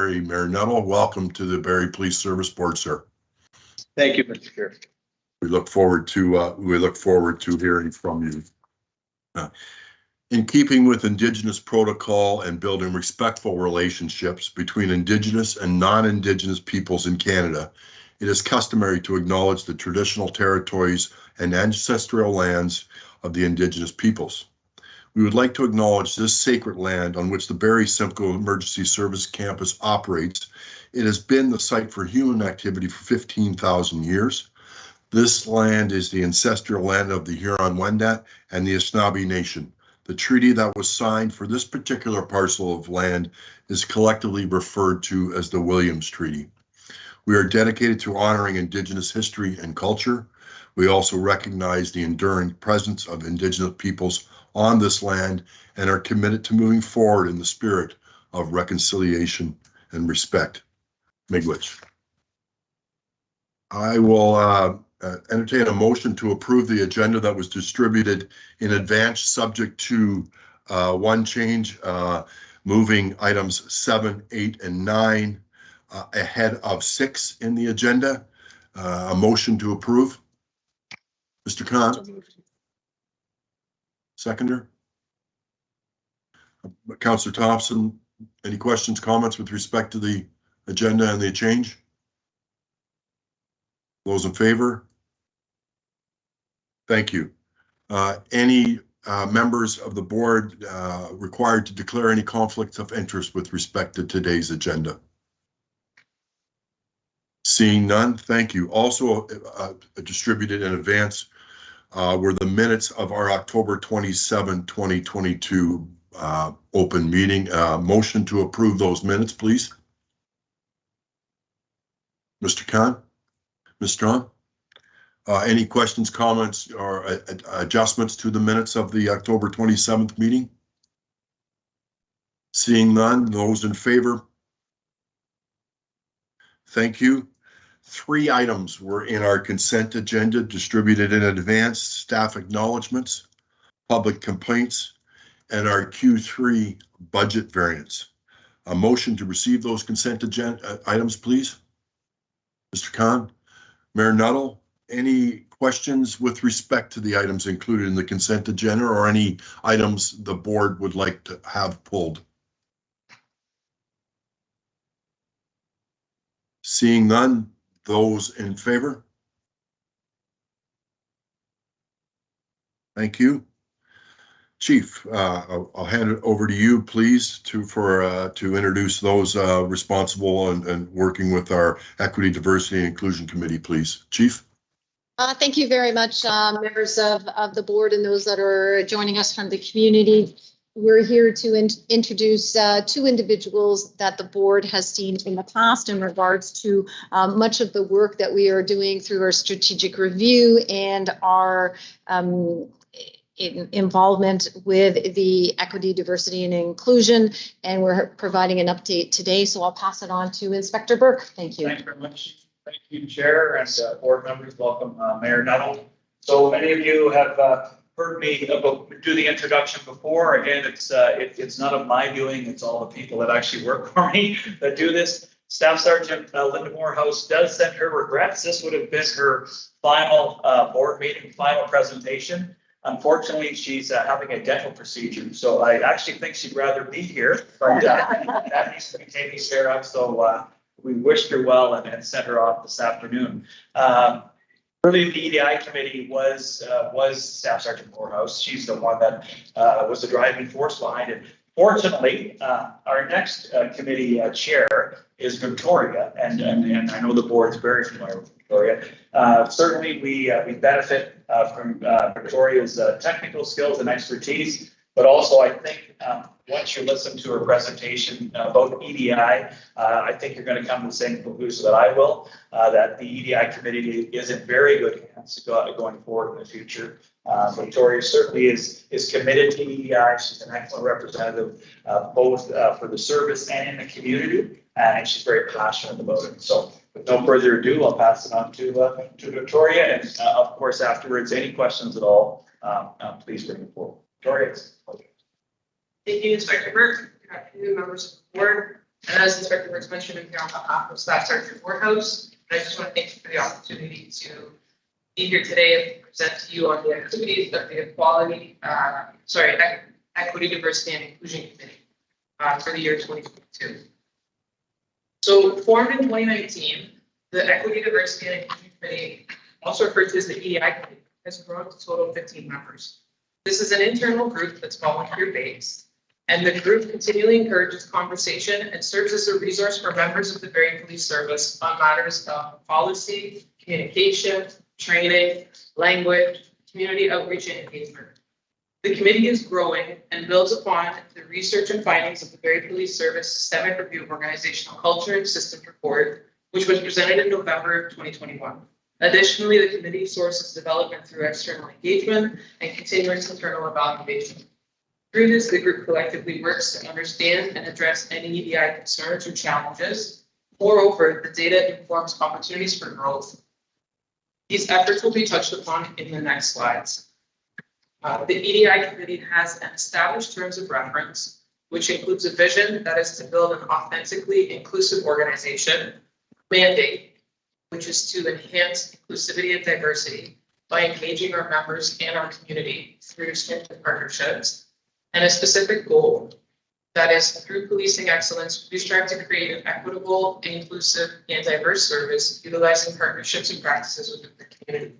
Barrie. Mayor Nuttall, welcome to the Barrie Police Service Board, sir. Thank you, Mr. Chair. We look forward to hearing from you. In keeping with Indigenous protocol and building respectful relationships between Indigenous and non-Indigenous peoples in Canada, it is customary to acknowledge the traditional territories and ancestral lands of the Indigenous peoples. We would like to acknowledge this sacred land on which the Barrie Simcoe Emergency Service Campus operates. It has been the site for human activity for 15,000 years. This land is the ancestral land of the Huron-Wendat and the Anishinaabe Nation. The treaty that was signed for this particular parcel of land is collectively referred to as the Williams Treaty. We are dedicated to honoring Indigenous history and culture. We also recognize the enduring presence of Indigenous peoples on this land and are committed to moving forward in the spirit of reconciliation and respect. Miigwech. I will entertain a motion to approve the agenda that was distributed in advance, subject to one change, moving items 7, 8, and 9 ahead of 6 in the agenda. A motion to approve. Mr. Khan. Seconder. Councillor Thompson, any questions, comments with respect to the agenda and the change? Those in favor? Thank you. Any members of the board required to declare any conflicts of interest with respect to today's agenda? Seeing none, thank you. Also distributed in advance were the minutes of our October 27, 2022 open meeting. Motion to approve those minutes, please. Mr. Khan, Ms. Strong. Any questions, comments, or adjustments to the minutes of the October 27th meeting? Seeing none, those in favor? Thank you. 3 items were in our consent agenda distributed in advance: staff acknowledgements, public complaints, and our Q3 budget variance. A motion to receive those consent agenda items, please. Mr. Khan, Mayor Nuttall, any questions with respect to the items included in the consent agenda or any items the board would like to have pulled? Seeing none, those in favor? Thank you. Chief, I'll hand it over to you, please, to introduce those responsible and working with our Equity, Diversity, and Inclusion Committee, please. Chief. Thank you very much, members of the board and those that are joining us from the community. We're here to introduce 2 individuals that the board has seen in the past in regards to much of the work that we are doing through our strategic review and our involvement with the equity, diversity, and inclusion. And we're providing an update today. So I'll pass it on to Inspector Burke. Thank you. Thank you very much. Thank you, Chair, and board members. Welcome, Mayor Nuttall. So many of you have heard me do the introduction before. Again, it's none of my doing. It's all the people that actually work for me that do this. Staff Sergeant Linda Morehouse does send her regrets. This would have been her final board meeting, final presentation. Unfortunately, she's having a dental procedure, so I actually think she'd rather be here, but that needs to be taken care of. So we wished her well and sent her off this afternoon. Really, the EDI committee was Staff Sergeant Morehouse. She's the one that was the driving force behind it. Fortunately, our next committee chair is Victoria, and I know the board's very familiar with Victoria. Certainly, we benefit from Victoria's technical skills and expertise, but also I think once you listen to her presentation about EDI, I think you're going to come to the same conclusion that I will, that the EDI committee is in very good hands going forward in the future. Victoria certainly is committed to EDI. She's an excellent representative, both for the service and in the community, and she's very passionate about it. So with no further ado, I'll pass it on to Victoria, and of course afterwards, any questions at all, please bring it forward. Victoria. Thank you, Inspector Burke. Good afternoon, members of the board. And as Inspector Brooks mentioned, I'm here on behalf of Staff Sergeant Morehouse. I just want to thank you for the opportunity to be here today and present to you on the activities of the Equity, Diversity, and Inclusion Committee for the year 2022. So formed in 2019, the Equity, Diversity, and Inclusion Committee, also referred to as the EDI Committee, has grown to a total of 15 members. This is an internal group that's volunteer-based, and the group continually encourages conversation and serves as a resource for members of the Barrie Police Service on matters of policy, communication, training, language, community outreach, and engagement. The committee is growing and builds upon the research and findings of the Barrie Police Service Systemic Review of Organizational Culture and Systems Report, which was presented in November 2021. Additionally, the committee sources development through external engagement and continuous internal evaluation. Through this, the group collectively works to understand and address any EDI concerns or challenges. Moreover, the data informs opportunities for growth. These efforts will be touched upon in the next slides. The EDI Committee has an established terms of reference, which includes a vision that is to build an authentically inclusive organization, mandate, which is to enhance inclusivity and diversity by engaging our members and our community through strengthened partnerships, and a specific goal that is through policing excellence, we strive to create an equitable, inclusive, and diverse service utilizing partnerships and practices within the community.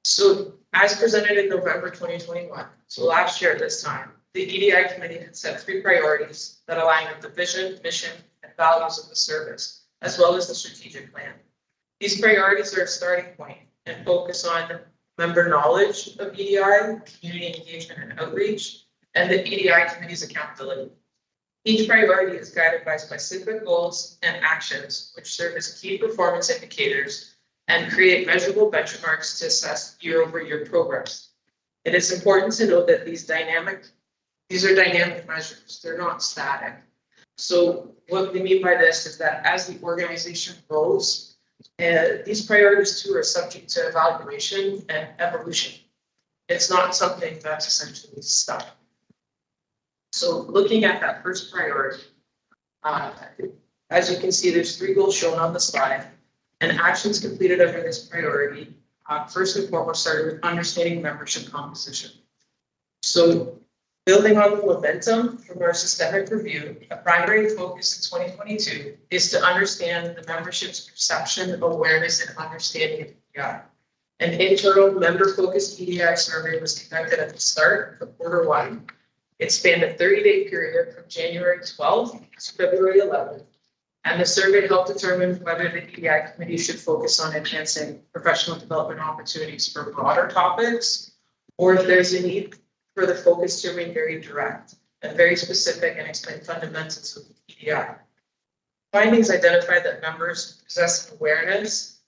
So as presented in November 2021, so last year at this time, the EDI Committee had set 3 priorities that align with the vision, mission, and values of the service, as well as the strategic plan. These priorities are a starting point and focus on member knowledge of EDI, community engagement and outreach, and the EDI Committee's accountability. Each priority is guided by specific goals and actions, which serve as key performance indicators and create measurable benchmarks to assess year-over-year progress. It is important to note that these are dynamic measures, they're not static. So what we mean by this is that as the organization grows, these priorities too are subject to evaluation and evolution. It's not something that's essentially stuck. So looking at that first priority, as you can see, there's 3 goals shown on the slide, and actions completed under this priority. First and foremost, started with understanding membership composition. So building on the momentum from our systemic review, a primary focus in 2022 is to understand the membership's perception, awareness, and understanding of EDI. An internal member-focused EDI survey was conducted at the start of Q1. It spanned a 30-day period from January 12th to February 11th, and the survey helped determine whether the EDI Committee should focus on enhancing professional development opportunities for broader topics, or if there's a need for the focus to remain very direct and very specific and explain fundamentals of EDI. Findings identified that members possess awareness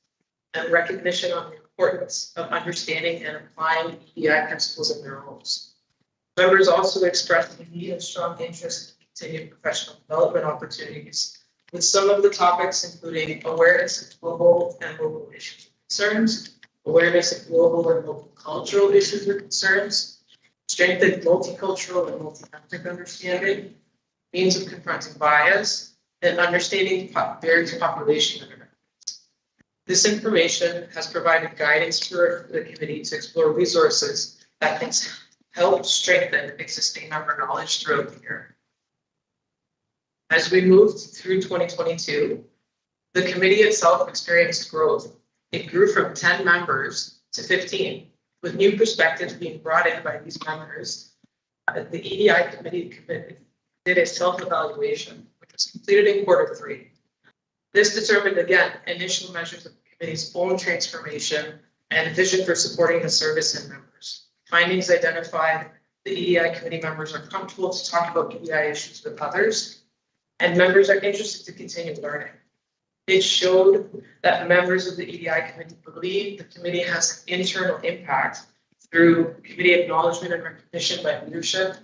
and recognition on the importance of understanding and applying EDI principles in their roles. Members also expressed the need and strong interest in continued professional development opportunities, with some of the topics including awareness of global and local issues and concerns, awareness of global and local cultural issues or concerns, strengthened multicultural and multi-ethnic understanding, means of confronting bias, and understanding various population dynamics. This information has provided guidance for the committee to explore resources that can help strengthen existing member knowledge throughout the year. As we moved through 2022, the committee itself experienced growth. It grew from 10 members to 15, with new perspectives being brought in by these members. The EDI Committee did a self-evaluation, which was completed in Q3. This determined, again, initial measures of the committee's own transformation and vision for supporting the service and members. Findings identified the EDI Committee members are comfortable to talk about EDI issues with others, and members are interested to continue learning. It showed that members of the EDI Committee believe the committee has an internal impact through committee acknowledgement and recognition by leadership,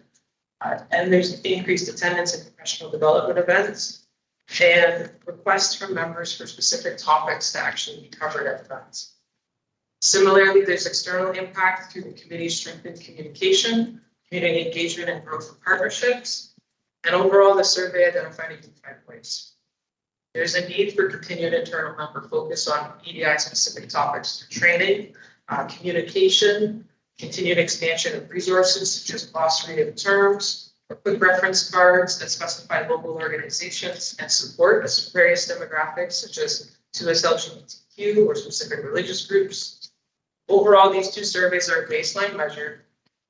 and there's increased attendance in professional development events, and requests from members for specific topics to actually be covered at events. Similarly, there's external impact through the committee's strengthened communication, community engagement, and growth of partnerships. And overall, the survey identified even 5 points. There's a need for continued internal member focus on EDI specific topics through training, communication, continued expansion of resources such as glossary of terms, or quick reference cards that specify local organizations and support various demographics such as 2S LGBTQ or specific religious groups. Overall, these 2 surveys are a baseline measure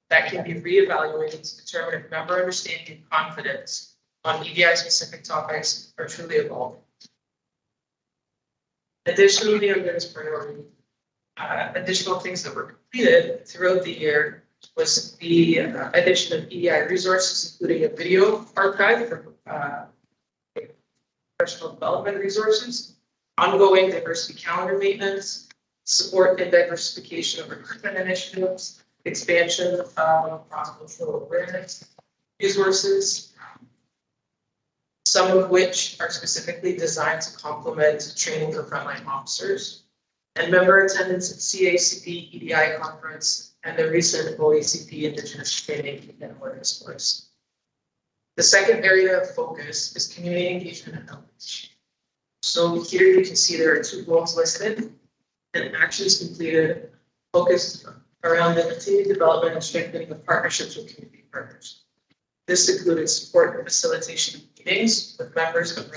that can be reevaluated to determine if member understanding and confidence on EDI specific topics are truly evolving. Additionally, under this priority, additional things that were completed throughout the year was the addition of EDI resources, including a video archive for professional development resources, ongoing diversity calendar maintenance, support and diversification of recruitment initiatives, expansion of cross-cultural awareness resources, some of which are specifically designed to complement training for frontline officers, and member attendance at CACP EDI conference and the recent OACP Indigenous Training and Awareness course. The second area of focus is community engagement and outreach. So here you can see there are 2 goals listed and actions completed focused around the continued development and strengthening of partnerships with community partners. This included support and facilitation of meetings with members of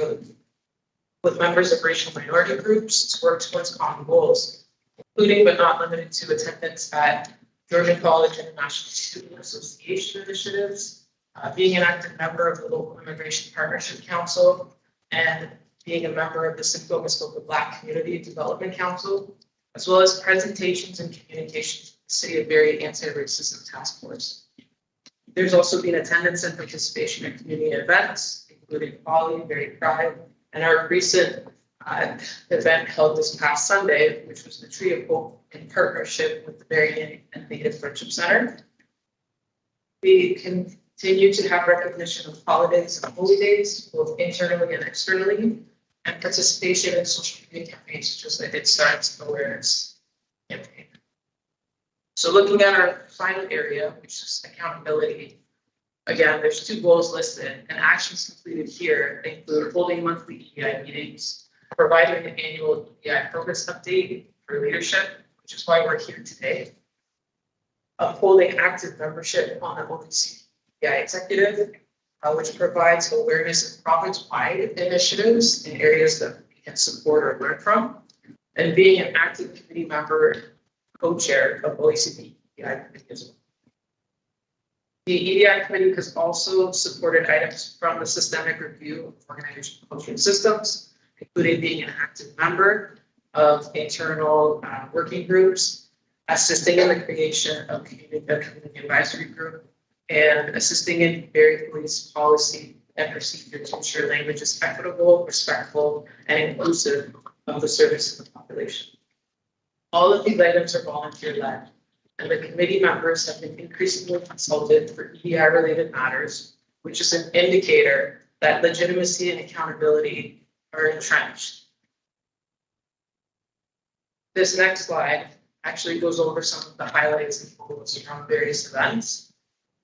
racial minority groups to work towards common goals, including but not limited to attendance at Georgian College International Student Association initiatives, being an active member of the local Immigration Partnership Council, and being a member of the Simcoe Muskoka Black Community Development Council, as well as presentations and communications with the City of Barrie Anti-Racism Task Force. There's also been attendance and participation in community events, including Poly, Barrie Pride, and our recent event held this past Sunday, which was the Tree of Hope in partnership with the Barrie and Native Friendship Center. We continue to have recognition of holidays and holy days, both internally and externally, and participation in social media campaigns such as the It Starts Awareness campaign. So looking at our final area, which is accountability, again, there's 2 goals listed, and actions completed here include holding monthly EDI meetings, providing an annual EDI progress update for leadership, which is why we're here today, upholding active membership on the OACP EDI executive, which provides awareness of province-wide initiatives in areas that we can support or learn from, and being an active committee member, co-chair of OACP EDI Committee as well. The EDI Committee has also supported items from the systemic review of organizational culture and systems, including being an active member of internal working groups, assisting in the creation of community advisory group, and assisting in Barrie Police policy and procedure to ensure language is equitable, respectful, and inclusive of the service of the population. All of these items are volunteer-led, and the committee members have been increasingly consulted for EDI-related matters, which is an indicator that legitimacy and accountability are entrenched. This next slide actually goes over some of the highlights and goals around various events.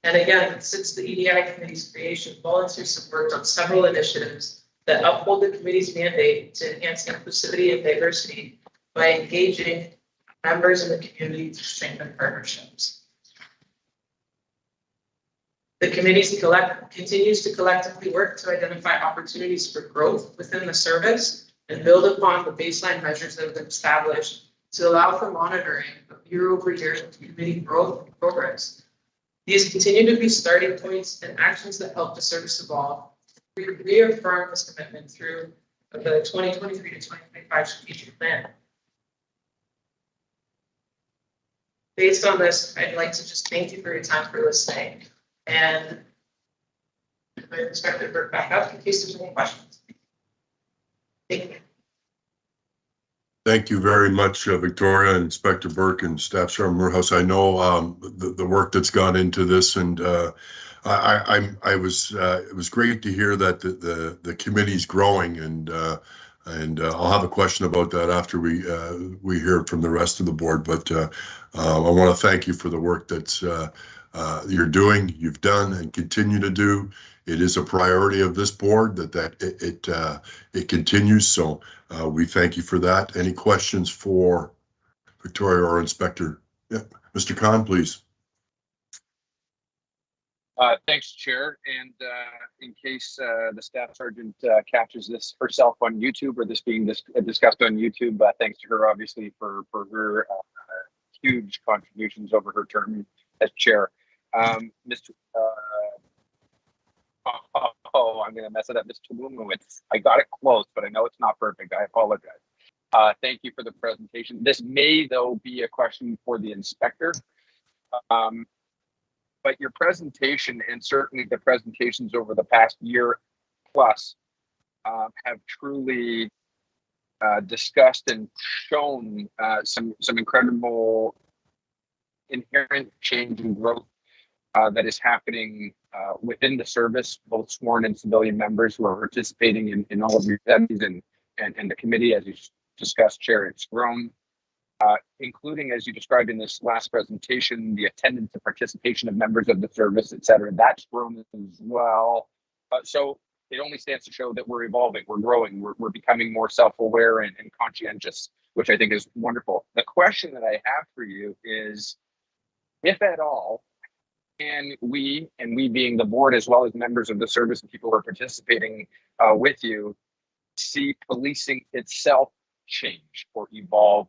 And again, since the EDI Committee's creation, volunteers have worked on several initiatives that uphold the committee's mandate to enhance inclusivity and diversity by engaging members in the community to strengthen partnerships. The committee continues to collectively work to identify opportunities for growth within the service and build upon the baseline measures that have been established to allow for monitoring of year-over-year committee growth and progress. These continue to be starting points and actions that help the service evolve. We reaffirm this commitment through the 2023 to 2025 strategic plan. Based on this, I'd like to just thank you for your time for listening, and I expect to bring back up in case there's any questions. Thank you. Thank you very much, Victoria, and Inspector Burke and Staff Sergeant Moorhouse. I know the work that's gone into this, and it was great to hear that the committee's growing, and I'll have a question about that after we hear from the rest of the board. But I want to thank you for the work that's you're doing, you've done, and continue to do. it is a priority of this board that it continues. So we thank you for that. Any questions for Victoria or Inspector? Yeah, Mr. Khan, please. Thanks, Chair. And in case the staff sergeant catches this herself on YouTube or this being discussed on YouTube, thanks to her, obviously, for her huge contributions over her term as chair. Mr. I'm going to mess it up. Mr. Wumowitz, I got it close, but I know it's not perfect. I apologize. Thank you for the presentation. This may, though, be a question for the inspector. But your presentation, and certainly the presentations over the past year plus, have truly discussed and shown some incredible inherent change and growth that is happening within the service, both sworn and civilian members who are participating in all of your studies and the committee, as you discussed, Chair, it's grown. Including, as you described in this last presentation, the attendance and participation of members of the service, et cetera, that's grown as well. So it only stands to show that we're evolving, we're growing, we're becoming more self-aware and conscientious, which I think is wonderful. The question that I have for you is, if at all, can we, and we being the board as well as members of the service and people who are participating with you, see policing itself change or evolve?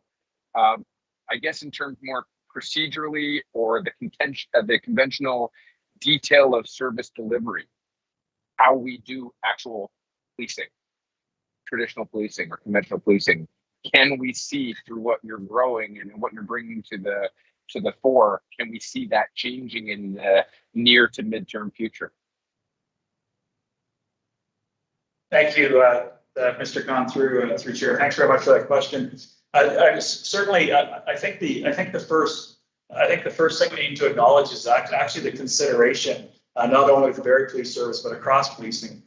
I guess in terms more procedurally, or the conventional detail of service delivery, how we do actual policing, traditional policing or conventional policing, can we see through what you're growing and what you're bringing to the fore? Can we see that changing in the near to midterm future? Thank you, Mr. Khan, through Chair. Thanks very much for that question. Certainly, I think the first thing we need to acknowledge is actually the consideration, not only of the Barrie Police Service but across policing,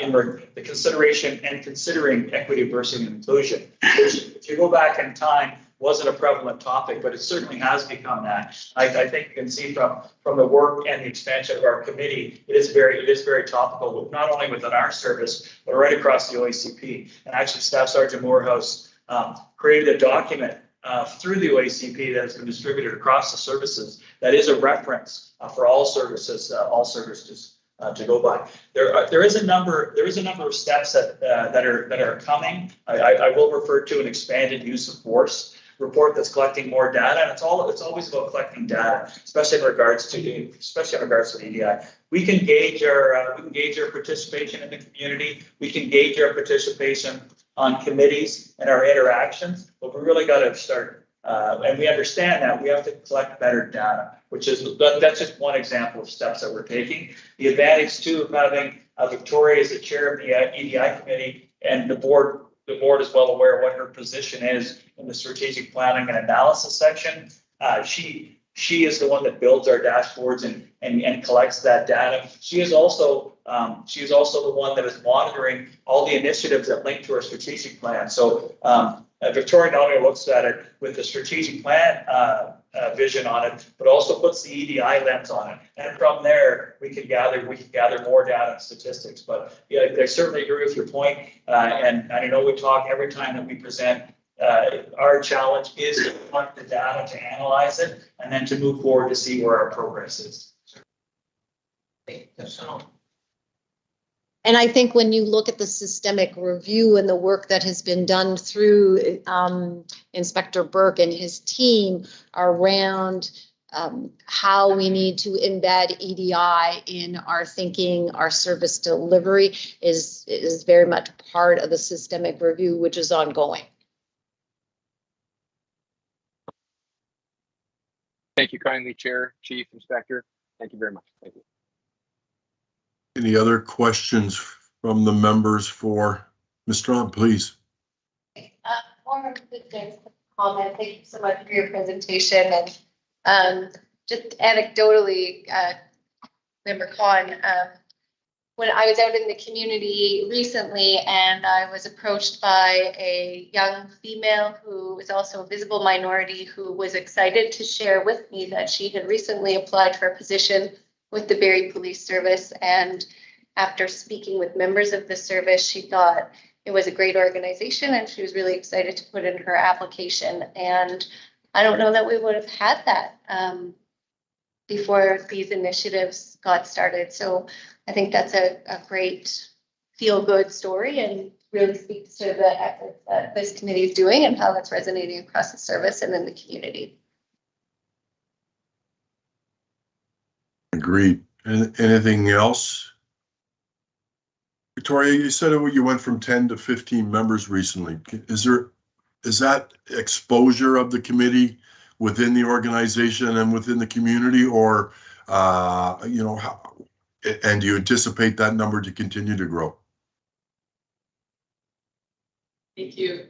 in the consideration and considering equity, diversity, and inclusion. Which, if you go back in time, wasn't a prevalent topic, but it certainly has become that. I think you can see from the work and the expansion of our committee, it is very topical, not only within our service but right across the OACP. And actually, Staff Sergeant Morehouse created a document through the OACP that has been distributed across the services that is a reference for all services to go by. There is a number of steps that are coming. I will refer to an expanded use of force report that's collecting more data, and it's always about collecting data, especially in regards to the EDI. We can gauge our participation in the community. We can gauge our participation on committees and our interactions, but we really got to start, and we understand that we have to collect better data, that's just one example of steps that we're taking. The advantage too of having Victoria as the chair of the EDI committee, and the board is well aware of what her position is in the strategic planning and analysis section. She is the one that builds our dashboards and collects that data. She is also the one that is monitoring all the initiatives that link to our strategic plan. So Victoria not only looks at it with the strategic plan vision on it, but also puts the EDI lens on it. And from there, we can gather more data and statistics. But yeah, I certainly agree with your point. And I know we talk every time that we present. Our challenge is to collect the data, to analyze it, and then to move forward to see where our progress is. And I think when you look at the systemic review and the work that has been done through Inspector Burke and his team around how we need to embed EDI in our thinking, our service delivery is very much part of the systemic review, which is ongoing. Thank you kindly, Chair, Chief, Inspector. Thank you very much. Thank you. Any other questions from the members for Ms. Strong, please? More just comment. Thank you so much for your presentation. And just anecdotally, Member Khan, when I was out in the community recently and I was approached by a young female who was also a visible minority who was excited to share with me that she had recently applied for a position with the Barrie Police Service and after speaking with members of the service, she thought it was a great organization and she was really excited to put in her application. And I don't know that we would have had that before these initiatives got started. So I think that's a great feel-good story and really speaks to the efforts that this committee is doing and how that's resonating across the service and in the community. Agreed. Anything else? Victoria, you said you went from 10 to 15 members recently. Is that exposure of the committee within the organization and within the community, or you know, and do you anticipate that number to continue to grow? Thank you,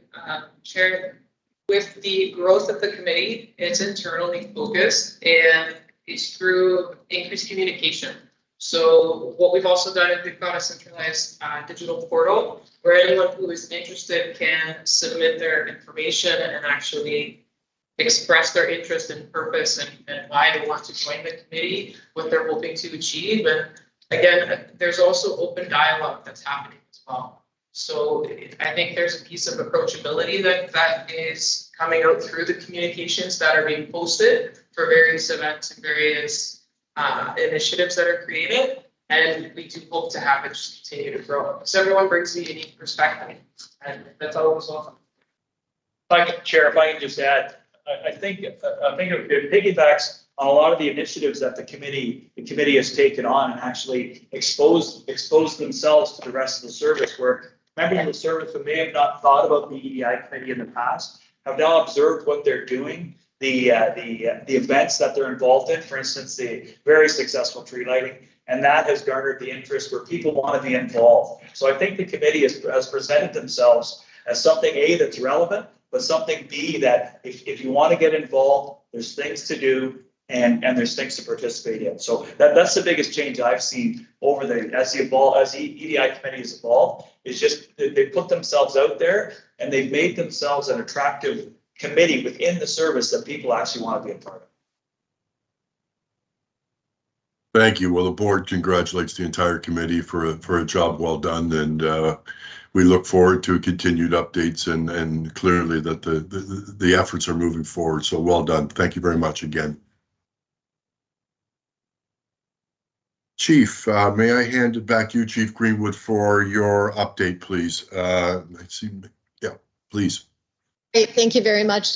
Chair. With the growth of the committee, it's internally focused and it's through increased communication. So what we've also done is we've got a centralized digital portal where anyone who is interested can submit their information and actually express their interest and purpose and why they want to join the committee, what they're hoping to achieve. And again, there's also open dialogue that's happening as well. So I think there's a piece of approachability that is coming out through the communications that are being posted for various events and various initiatives that are created. And we do hope to have it just continue to grow. Because everyone brings a unique perspective. And that's always welcome. Chair, if I can just add, I think it piggybacks on a lot of the initiatives that the committee has taken on and actually exposed themselves to the rest of the service, where members of the service who may have not thought about the EDI committee in the past have now observed what they're doing, the events that they're involved in, for instance, the very successful tree lighting, and that has garnered the interest where people want to be involved. So I think the committee has presented themselves as something, A, that's relevant, but something, B, that if you want to get involved, there's things to do and there's things to participate in. So that's the biggest change I've seen over as the EDI committee has evolved, is just they put themselves out there and they've made themselves an attractive committee within the service that people actually want to be a part of. Thank you. Well, the board congratulates the entire committee for a job well done, and we look forward to continued updates and clearly that the efforts are moving forward. So well done. Thank you very much again. Chief, may I hand it back to you, Chief Greenwood, for your update, please? Yeah, please. Great, thank you very much.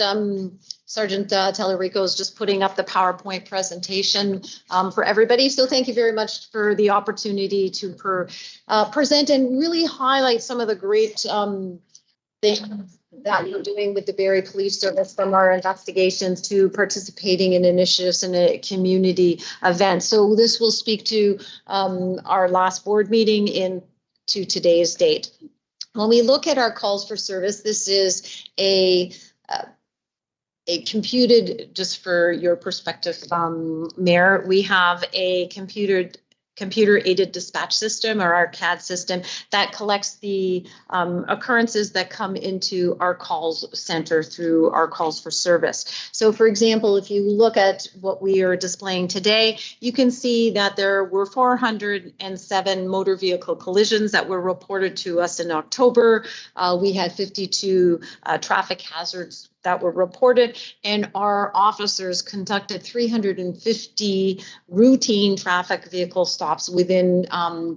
Sergeant Tellerico is just putting up the PowerPoint presentation for everybody. So thank you very much for the opportunity to present and really highlight some of the great things that we're doing with the Barrie Police Service, from our investigations to participating in initiatives and a community events. So this will speak to our last board meeting to today's date. When we look at our calls for service, this is a computed, just for your perspective, Mayor, we have a computer-aided dispatch system, or our CAD system, that collects the occurrences that come into our calls center through our calls for service. So for example, if you look at what we are displaying today, you can see that there were 407 motor vehicle collisions that were reported to us in October. We had 52 traffic hazards that were reported, and our officers conducted 350 routine traffic vehicle stops within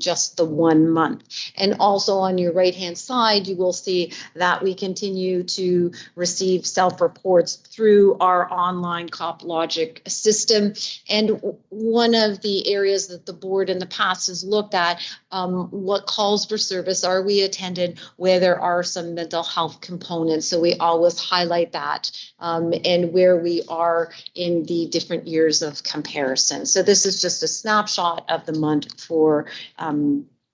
just the 1 month. And also on your right-hand side, you will see that we continue to receive self-reports through our online CopLogic system. And one of the areas that the board in the past has looked at, what calls for service are we attended where there are some mental health components. So we always highlight that and where we are in the different years of comparison. So this is just a snapshot of the month for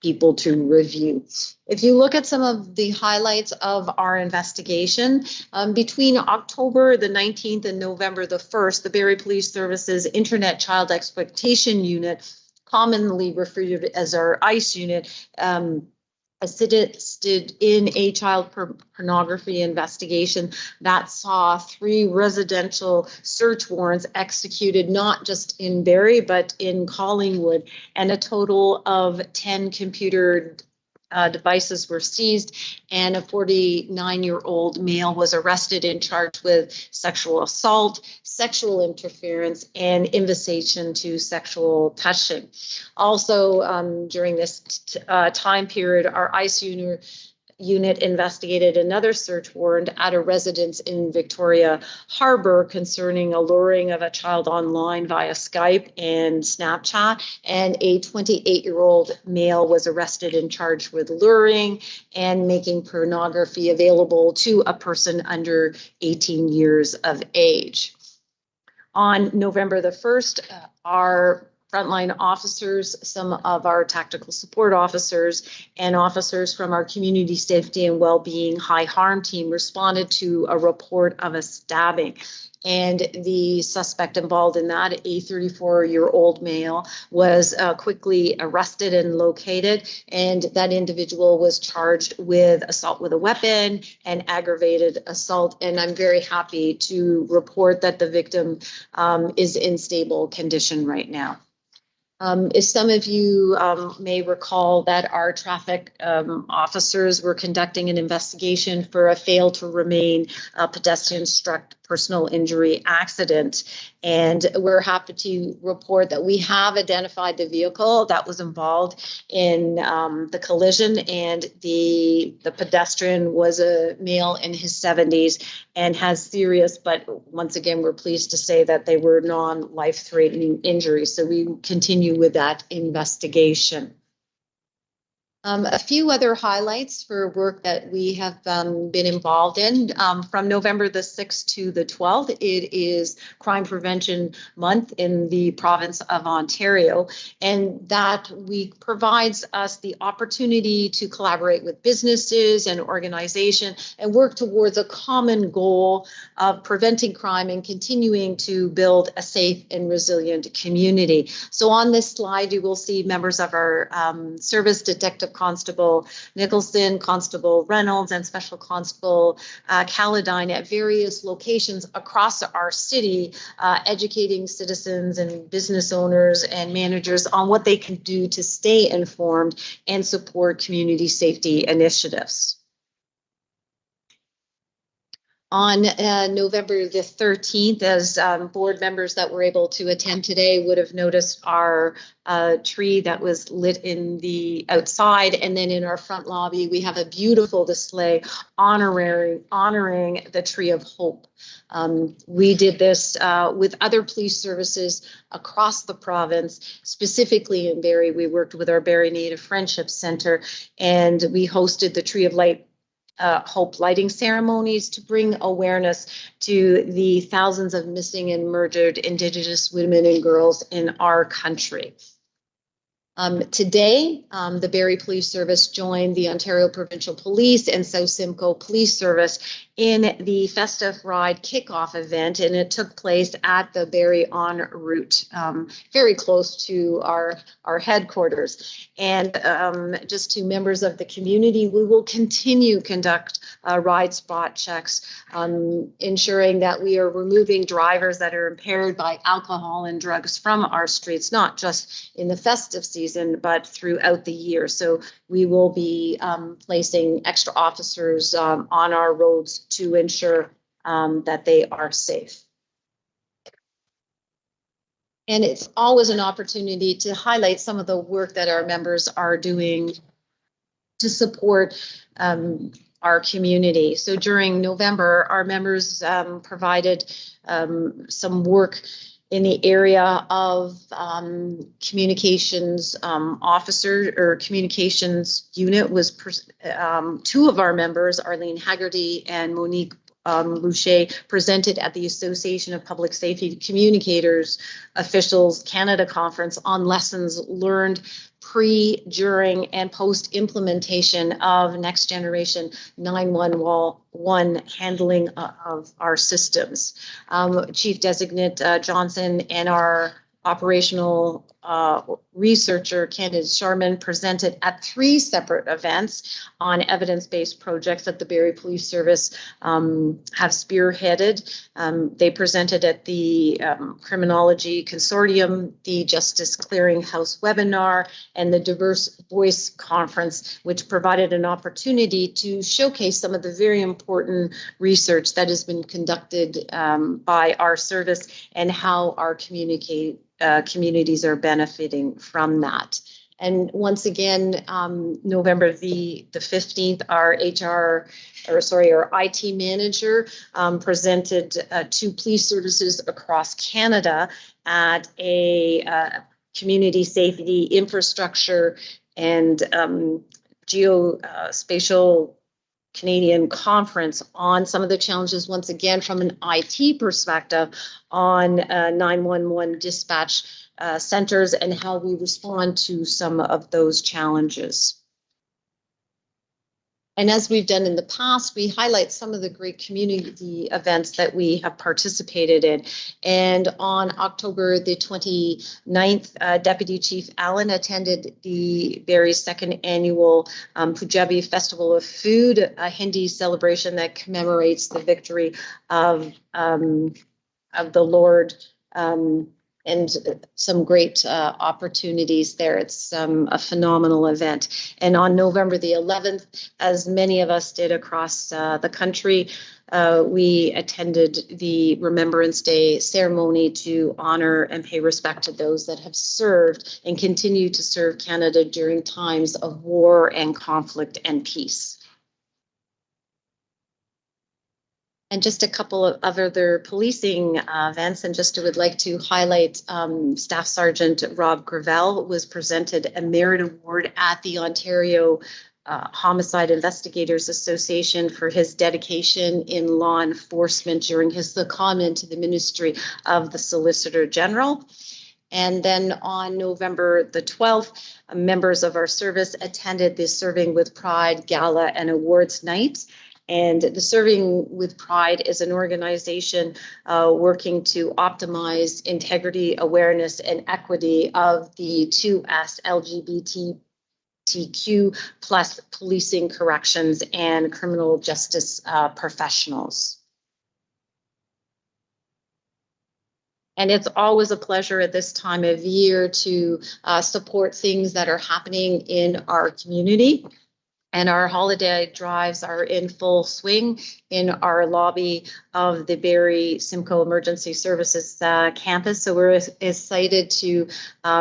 people to review. If you look at some of the highlights of our investigation, between October the 19th and November the 1st, the Barrie Police Service's Internet Child Exploitation Unit, commonly referred to as our ICE unit, assisted in a child pornography investigation that saw 3 residential search warrants executed, not just in Barrie, but in Collingwood, and a total of 10 computer devices were seized, and a 49-year-old male was arrested and charged with sexual assault, sexual interference, and invitation to sexual touching. Also, during this time period, our ICE unit investigated another search warrant at a residence in Victoria Harbour concerning alluring of a child online via Skype and Snapchat, and a 28-year-old male was arrested and charged with luring and making pornography available to a person under 18 years of age. On November the 1st, our frontline officers, some of our tactical support officers, and officers from our community safety and well-being high harm team responded to a report of a stabbing. And the suspect involved in that, a 34-year-old male, was quickly arrested and located, and that individual was charged with assault with a weapon and aggravated assault. And I'm very happy to report that the victim is in stable condition right now. As some of you may recall, that our traffic officers were conducting an investigation for a fail to remain pedestrian struck personal injury accident. And we're happy to report that we have identified the vehicle that was involved in the collision, and the pedestrian was a male in his 70s and has serious, but once again, we're pleased to say that they were non-life-threatening injuries. So we continue with that investigation. A few other highlights for work that we have been involved in. From November the 6th to the 12th, it is Crime Prevention Month in the province of Ontario, and that week provides us the opportunity to collaborate with businesses and organizations and work towards a common goal of preventing crime and continuing to build a safe and resilient community. So on this slide, you will see members of our service, Detective Constable Nicholson, Constable Reynolds, and Special Constable Caladine at various locations across our city, educating citizens and business owners and managers on what they can do to stay informed and support community safety initiatives. On November the 13th, as board members that were able to attend today would have noticed our tree that was lit in the outside, and then in our front lobby we have a beautiful display honoring the Tree of Hope. We did this with other police services across the province. Specifically in Barrie, we worked with our Barrie Native Friendship Center, and we hosted the Tree of Hope lighting ceremonies to bring awareness to the thousands of missing and murdered Indigenous women and girls in our country. Today, the Barrie Police Service joined the Ontario Provincial Police and South Simcoe Police Service in the Festive Ride kickoff event, and it took place at the Barrie en route, very close to our headquarters. And just to members of the community, we will continue conduct ride spot checks, ensuring that we are removing drivers that are impaired by alcohol and drugs from our streets, not just in the festive season, but throughout the year. So we will be placing extra officers on our roads to ensure that they are safe. And it's always an opportunity to highlight some of the work that our members are doing to support our community. So during November, our members provided some work in the area of communications officer or communications unit. Was two of our members, Arlene Haggerty and Monique Boucher, presented at the Association of Public Safety Communicators Officials Canada Conference on lessons learned pre, during, and post implementation of next generation 911 handling of our systems. Chief Designate Johnson and our operational researcher Candace Sharman presented at 3 separate events on evidence-based projects that the Barrie Police Service have spearheaded. They presented at the Criminology Consortium, the Justice Clearinghouse webinar, and the Diverse Voice Conference, which provided an opportunity to showcase some of the very important research that has been conducted by our service and how our communities are benefiting from that. And once again, November the 15th, our IT manager presented to police services across Canada at a community safety infrastructure and geospatial Canadian conference on some of the challenges, once again, from an IT perspective on 911 dispatch centers and how we respond to some of those challenges. And as we've done in the past, we highlight some of the great community events that we have participated in. And on October the 29th, Deputy Chief Allen attended the Barrie's 2nd annual Punjabi Festival of Food, a Hindi celebration that commemorates the victory of the Lord, and some great opportunities there. It's a phenomenal event. And on November the 11th, as many of us did across the country, we attended the Remembrance Day ceremony to honor and pay respect to those that have served and continue to serve Canada during times of war and conflict and peace. And just a couple of other policing events, and just would like to highlight Staff Sergeant Rob Gravel was presented a merit award at the Ontario Homicide Investigators Association for his dedication in law enforcement during his secondment to the Ministry of the Solicitor General. And then on November the 12th, members of our service attended the Serving with Pride Gala and Awards Night. And the Serving with Pride is an organization working to optimize integrity, awareness, and equity of the 2S LGBTQ plus policing, corrections, and criminal justice professionals. And it's always a pleasure at this time of year to support things that are happening in our community. And our holiday drives are in full swing in our lobby of the Barrie Simcoe Emergency Services campus. So we're excited to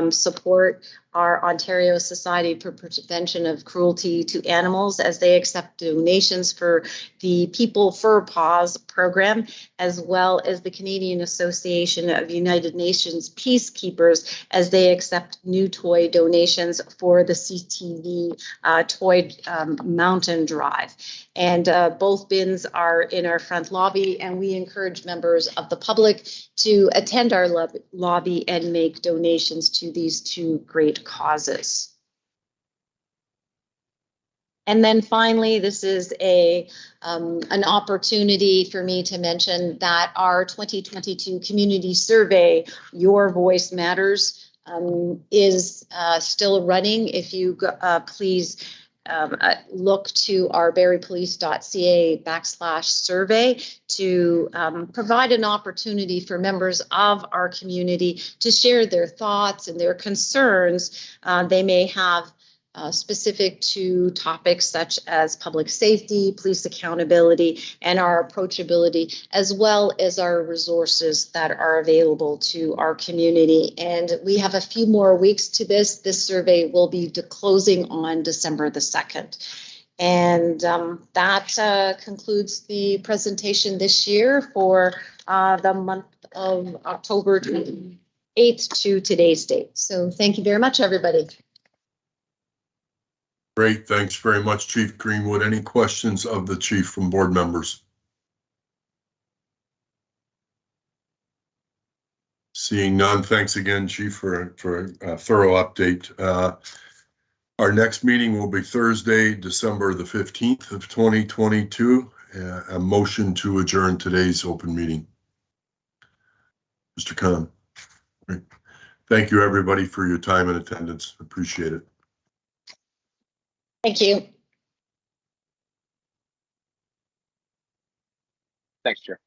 support our Ontario Society for Prevention of Cruelty to Animals as they accept donations for the People Fur Paws program, as well as the Canadian Association of United Nations Peacekeepers as they accept new toy donations for the CTV toy mountain drive. And both bins are in our front lobby, and we encourage members of the public to attend our lobby and make donations to these two great causes. And then finally, this is an opportunity for me to mention that our 2022 community survey, Your Voice Matters, is still running. If you please look to our barriepolice.ca/survey to provide an opportunity for members of our community to share their thoughts and their concerns they may have specific to topics such as public safety, police accountability, and our approachability, as well as our resources that are available to our community. And we have a few more weeks to this. This survey will be closing on December the 2nd. And that concludes the presentation this year for the month of October 28th to today's date. So thank you very much, everybody. Great, thanks very much, Chief Greenwood. Any questions of the chief from board members? Seeing none, thanks again, Chief, for a thorough update. Our next meeting will be Thursday, December the 15th of 2022. A motion to adjourn today's open meeting. Mr. Khan. Great. Thank you, everybody, for your time and attendance. Appreciate it. Thank you. Thanks, Chair.